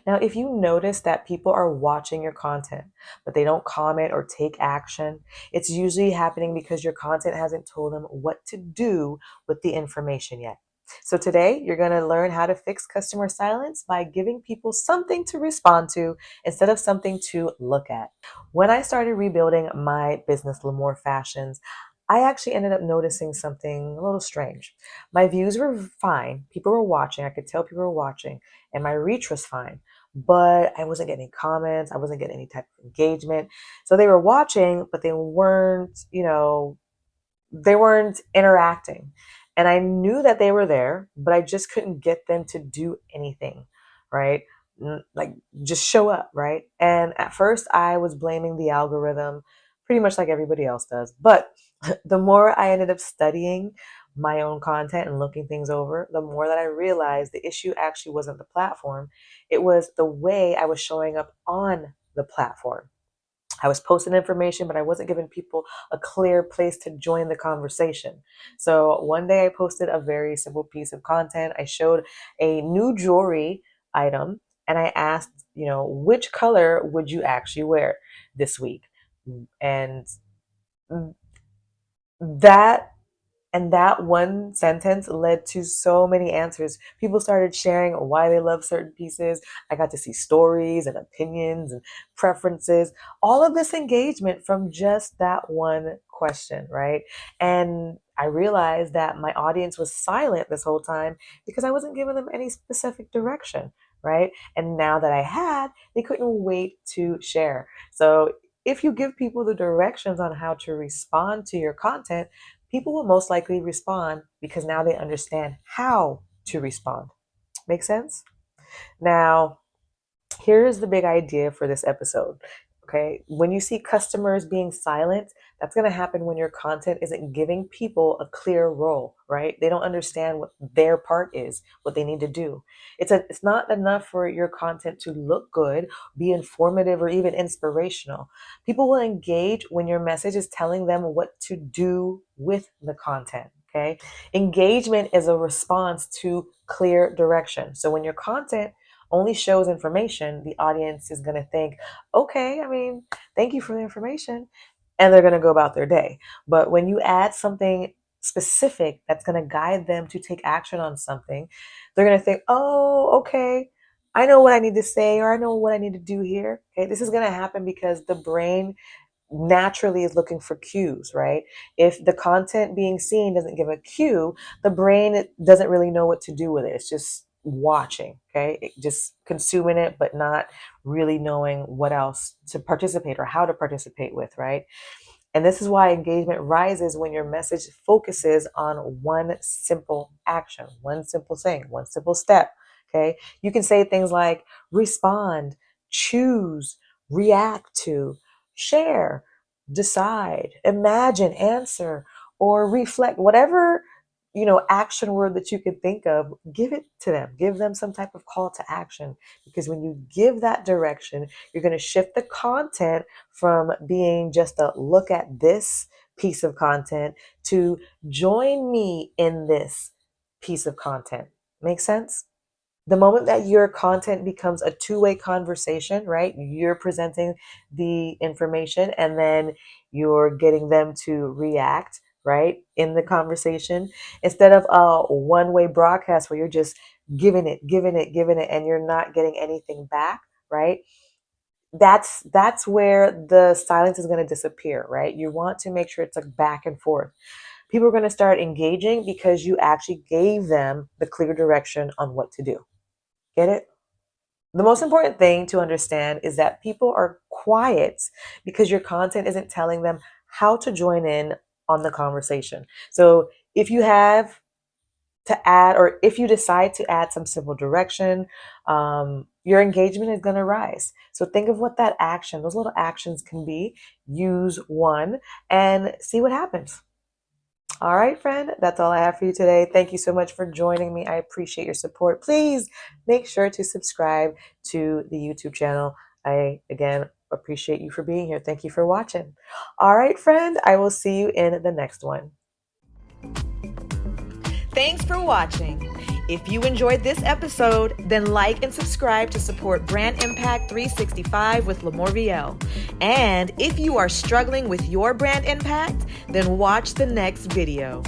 Now, if you notice that people are watching your content, but they don't comment or take action, it's usually happening because your content hasn't told them what to do with the information yet. So today, you're going to learn how to fix customer silence by giving people something to respond to instead of something to look at. When I started rebuilding my business, LaMorvielle Fashions, I actually ended up noticing something a little strange. My views were fine. People were watching. I could tell people were watching, and my reach was fine. But I wasn't getting any comments. I wasn't getting any type of engagement. So they were watching, but they weren't interacting. And I knew that they were there, but I just couldn't get them to do anything, right? Like just show up, right? And at first I was blaming the algorithm pretty much like everybody else does. But the more I ended up studying my own content and looking things over, the more that I realized the issue actually wasn't the platform. It was the way I was showing up on the platform. I was posting information, but I wasn't giving people a clear place to join the conversation. So one day I posted a very simple piece of content. I showed a new jewelry item and I asked, which color would you actually wear this week? And that that one sentence led to so many answers. People started sharing why they love certain pieces. I got to see stories and opinions and preferences. All of this engagement from just that one question, right? And I realized that my audience was silent this whole time because I wasn't giving them any specific direction, right? And now that I had, they couldn't wait to share. So if you give people the directions on how to respond to your content, people will most likely respond because now they understand how to respond. Make sense? Now, here's the big idea for this episode. Okay. When you see customers being silent, that's going to happen when your content isn't giving people a clear role, right? They don't understand what their part is, what they need to do. It's not enough for your content to look good, be informative, or even inspirational. People will engage when your message is telling them what to do with the content. Okay. Engagement is a response to clear direction. So when your content only shows information, the audience is going to think, okay, I mean, thank you for the information. And they're going to go about their day. But when you add something specific that's going to guide them to take action on something, they're going to think, oh, okay, I know what I need to say, or I know what I need to do here. Okay, this is going to happen because the brain naturally is looking for cues, right? If the content being seen doesn't give a cue, the brain doesn't really know what to do with it. It's just watching, okay? Just consuming it, but not really knowing what else to participate or how to participate with, right? And this is why engagement rises when your message focuses on one simple action, one simple thing, one simple step. Okay. You can say things like respond, choose, react to, share, decide, imagine, answer, or reflect, whatever action word that you can think of, give it to them. Give them some type of call to action. Because when you give that direction, you're going to shift the content from being just a look at this piece of content to join me in this piece of content. Make sense? The moment that your content becomes a two-way conversation, right? You're presenting the information and then you're getting them to react, right? In the conversation instead of a one-way broadcast where you're just giving it, giving it, giving it, and you're not getting anything back, right? That's where the silence is going to disappear, right? You want to make sure it's like back and forth. People are going to start engaging because you actually gave them the clear direction on what to do. Get it? The most important thing to understand is that people are quiet because your content isn't telling them how to join in on the conversation. So if you have to add, or if you decide to add some simple direction, your engagement is going to rise. So think of what that action, those little actions can be. Use one and see what happens. All right, friend, that's all I have for you today. Thank you so much for joining me. I appreciate your support. Please make sure to subscribe to the YouTube channel. I, again, appreciate you for being here. Thank you for watching. All right, friend, I will see you in the next one. Thanks for watching. If you enjoyed this episode, then like and subscribe to support Brand Impact 365 with LaMorvielle. And if you are struggling with your brand impact, then watch the next video.